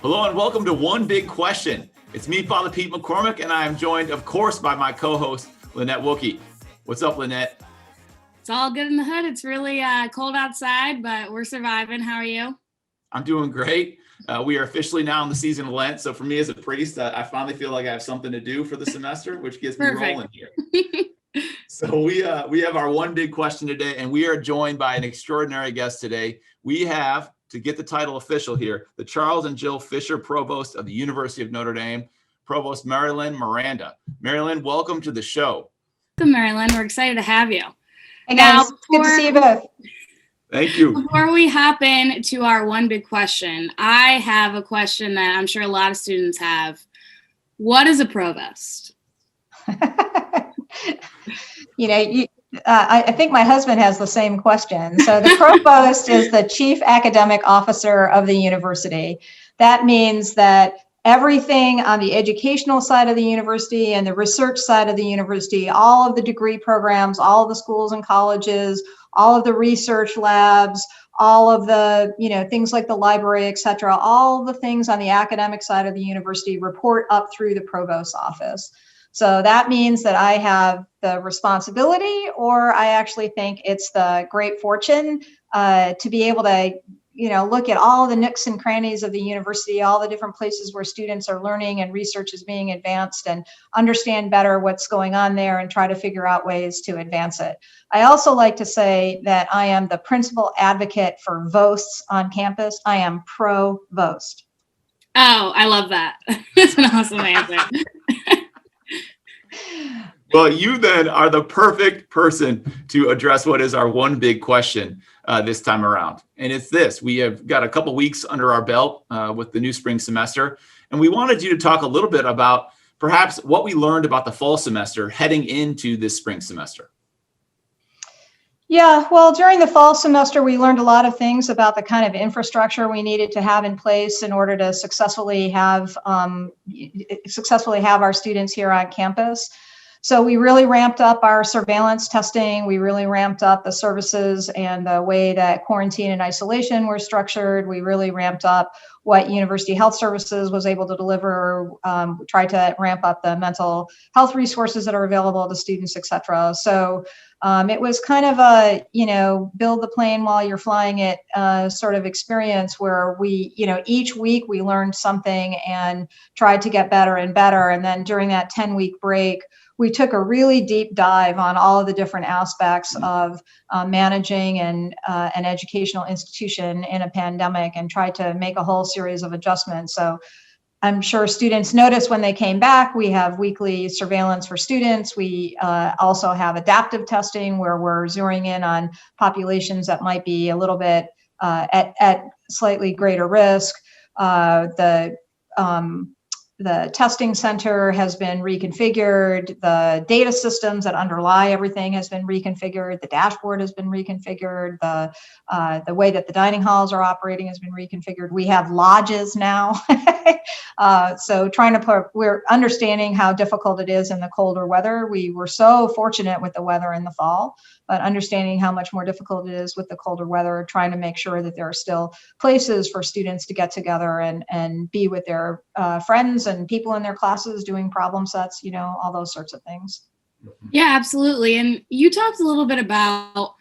Hello and welcome to One Big Question. It's me, Father Pete McCormick, and I am joined, of course, by my co-host, Lynette Wookey. What's up, Lynette? It's all good in the hood. It's really cold outside, but we're surviving. How are you? I'm doing great. We are officially now in the season of Lent, so for me as a priest, I finally feel like I have something to do for the semester, which gets me rolling here. So we have our one big question today, and we are joined by an extraordinary guest today. We have, to get the title official here, the Charles and Jill Fisher Provost of the University of Notre Dame, Provost Marilyn Miranda. Marilyn, welcome to the show. Welcome, Marilyn. We're excited to have you. Hey guys, good to see you both. Thank you. Before we hop into our one big question, I have a question that I'm sure a lot of students have. What is a provost? I think my husband has the same question. So the provost is the chief academic officer of the university. That means that everything on the educational side of the university and the research side of the university, all of the degree programs, all of the schools and colleges, all of the research labs, all of the, things like the library, et cetera, all the things on the academic side of the university report up through the provost's office. So that means that I have the responsibility, or I actually think it's the great fortune to be able to, look at all the nooks and crannies of the university, all the different places where students are learning and research is being advanced, and understand better what's going on there and try to figure out ways to advance it. I also like to say that I am the principal advocate for VOSTs on campus. I am pro-VOST. Oh, I love that. That's an awesome answer. Well, you then are the perfect person to address what is our one big question this time around. And it's this: we have got a couple weeks under our belt with the new spring semester, and we wanted you to talk a little bit about perhaps what we learned about the fall semester heading into this spring semester. Yeah, well, during the fall semester, we learned a lot of things about the kind of infrastructure we needed to have in place in order to successfully have our students here on campus. So we really ramped up our surveillance testing. We really ramped up the services and the way that quarantine and isolation were structured. We really ramped up what University Health Services was able to deliver. We tried to ramp up the mental health resources that are available to students, et cetera. So it was kind of a, build the plane while you're flying it sort of experience where we, each week we learned something and tried to get better and better. And then during that 10-week break, we took a really deep dive on all of the different aspects of managing an educational institution in a pandemic and tried to make a whole series of adjustments. So I'm sure students noticed when they came back, we have weekly surveillance for students. We also have adaptive testing where we're zeroing in on populations that might be a little bit at slightly greater risk. The testing center has been reconfigured. The data systems that underlie everything has been reconfigured. The dashboard has been reconfigured. The way that the dining halls are operating has been reconfigured. We have lodges now. So we're understanding how difficult it is in the colder weather. We were so fortunate with the weather in the fall, but understanding how much more difficult it is with the colder weather, trying to make sure that there are still places for students to get together and be with their friends and people in their classes doing problem sets, all those sorts of things. Yeah, absolutely. And you talked a little bit about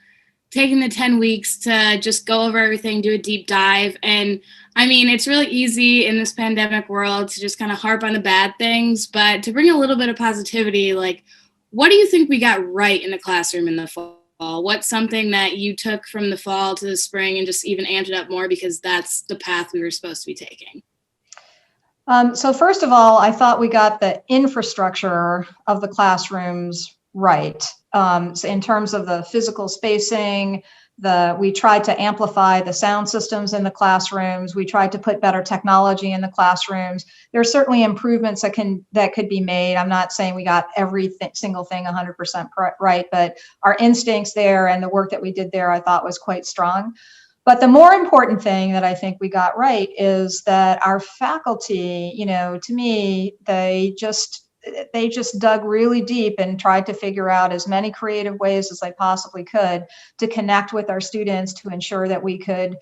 taking the 10 weeks to just go over everything, do a deep dive. And I mean, it's really easy in this pandemic world to just kind of harp on the bad things, but to bring a little bit of positivity, like, what do you think we got right in the classroom in the fall? What's something that you took from the fall to the spring and just even amped it up more because that's the path we were supposed to be taking? So first of all, I thought we got the infrastructure of the classrooms right. So in terms of the physical spacing, we tried to amplify the sound systems in the classrooms. We tried to put better technology in the classrooms. There are certainly improvements that could be made. I'm not saying we got every single thing 100% right, but our instincts there and the work that we did there, I thought was quite strong. But the more important thing that I think we got right is that our faculty, to me, they just they just dug really deep and tried to figure out as many creative ways as they possibly could to connect with our students to ensure that we could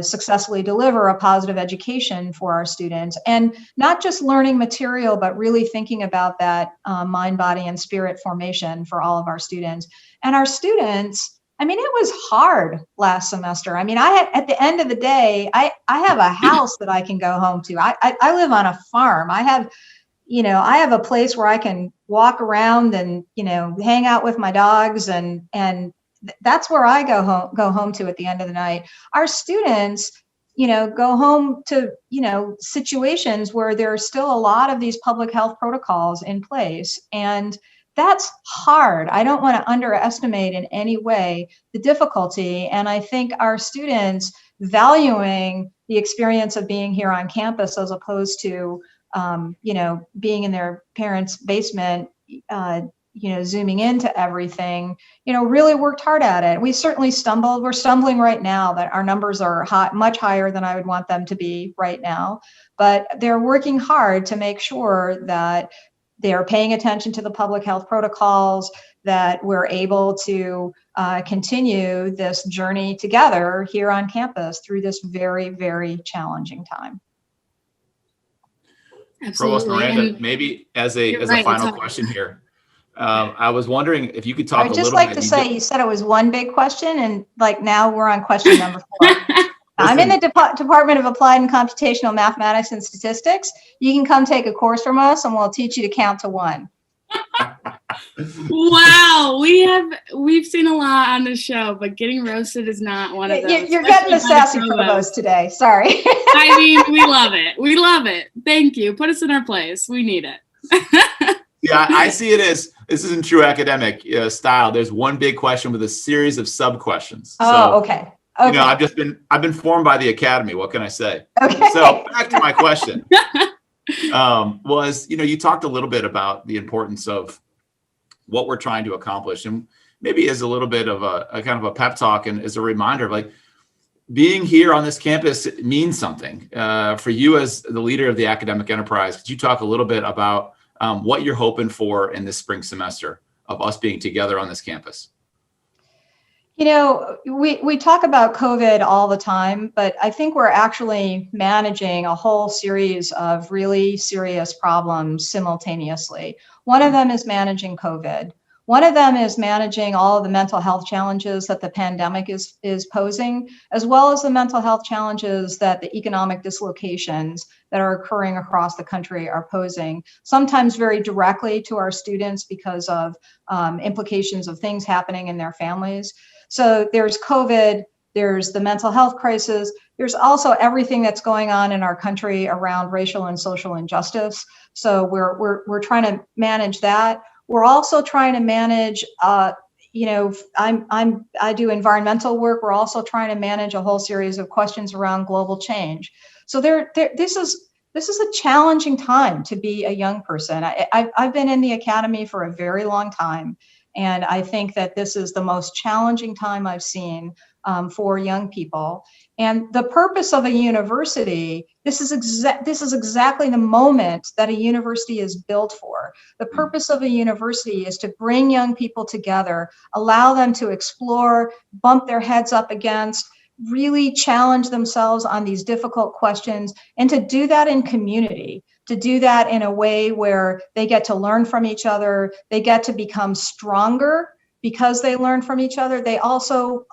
successfully deliver a positive education for our students. And not just learning material, but really thinking about that mind, body, and spirit formation for all of our students. And our students, I mean, it was hard last semester. I mean, at the end of the day, I have a house that I can go home to. I live on a farm. I have a place where I can walk around and, hang out with my dogs, and that's where I go home to at the end of the night. Our students, go home to, situations where there are still a lot of these public health protocols in place. And that's hard. I don't want to underestimate in any way the difficulty. And I think our students valuing the experience of being here on campus as opposed to, being in their parents' basement, zooming into everything, really worked hard at it. We certainly stumbled. We're stumbling right now that our numbers are much higher than I would want them to be right now. But they're working hard to make sure that they're paying attention to the public health protocols, that we're able to continue this journey together here on campus through this very, very challenging time. Provost Miranda, maybe as a final question here, I was wondering if you could talk a little bit. I'd just like to say, you said it was one big question, and now we're on question number 4. I'm in the Department of Applied and Computational Mathematics and Statistics. You can come take a course from us, and we'll teach you to count to 1. Wow, we've seen a lot on the show, but getting roasted is not one of those. You're getting the sassy provost today. Sorry. I mean, we love it. We love it. Thank you. Put us in our place. We need it. Yeah, I see it as, this isn't true academic style. There's one big question with a series of sub questions. Oh, okay. Okay. I've been formed by the academy. What can I say? Okay. So back to my question. You talked a little bit about the importance of what we're trying to accomplish, and maybe as a little bit of a kind of a pep talk and as a reminder of being here on this campus means something for you as the leader of the academic enterprise. Could you talk a little bit about what you're hoping for in this spring semester of us being together on this campus? We talk about COVID all the time, but I think we're actually managing a whole series of really serious problems simultaneously. One of them is managing COVID. One of them is managing all of the mental health challenges that the pandemic is posing, as well as the mental health challenges that the economic dislocations that are occurring across the country are posing, sometimes very directly to our students because of implications of things happening in their families. So there's COVID, there's the mental health crisis, there's also everything that's going on in our country around racial and social injustice. So we're trying to manage that. We're also trying to manage, I do environmental work. We're also trying to manage a whole series of questions around global change. So this is a challenging time to be a young person. I've been in the academy for a very long time, and I think that this is the most challenging time I've seen for young people. And the purpose of a university, this is exactly the moment that a university is built for. The purpose of a university is to bring young people together, allow them to explore, bump their heads up against, really challenge themselves on these difficult questions, and to do that in community, to do that in a way where they get to learn from each other, they get to become stronger because they learn from each other.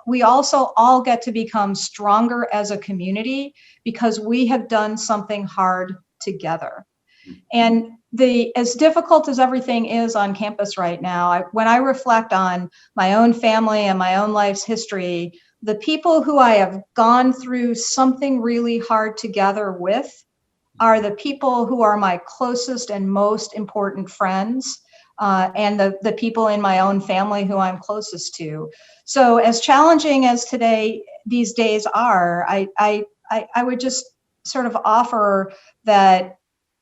We also all get to become stronger as a community because we have done something hard together. And as difficult as everything is on campus right now, when I reflect on my own family and my own life's history, the people who I have gone through something really hard together with are the people who are my closest and most important friends. And the people in my own family who I'm closest to. So as challenging as these days are, I would just sort of offer that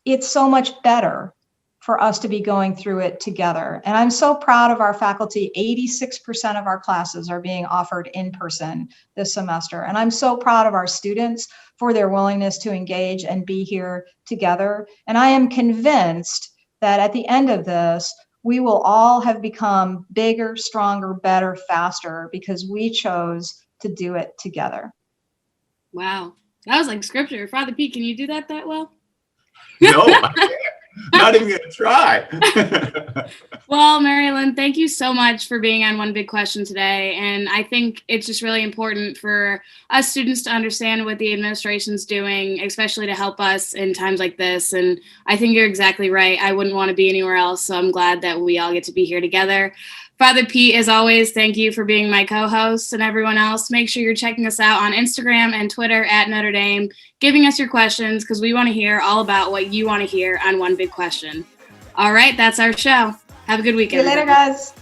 it's so much better for us to be going through it together. And I'm so proud of our faculty. 86% of our classes are being offered in person this semester. And I'm so proud of our students for their willingness to engage and be here together. And I am convinced that at the end of this, we will all have become bigger, stronger, better, faster because we chose to do it together. Wow. That was like scripture. Father Pete, can you do that well? No, I can't. Not even gonna try. Well, Marilyn, thank you so much for being on One Big Question today. And I think it's just really important for us students to understand what the administration's doing, especially to help us in times like this. And I think you're exactly right. I wouldn't want to be anywhere else. So I'm glad that we all get to be here together. Father Pete, as always, thank you for being my co-host, and everyone else. Make sure you're checking us out on Instagram and Twitter at Notre Dame, giving us your questions because we want to hear all about what you want to hear on One Big Question. All right, that's our show. Have a good weekend. See you later, guys.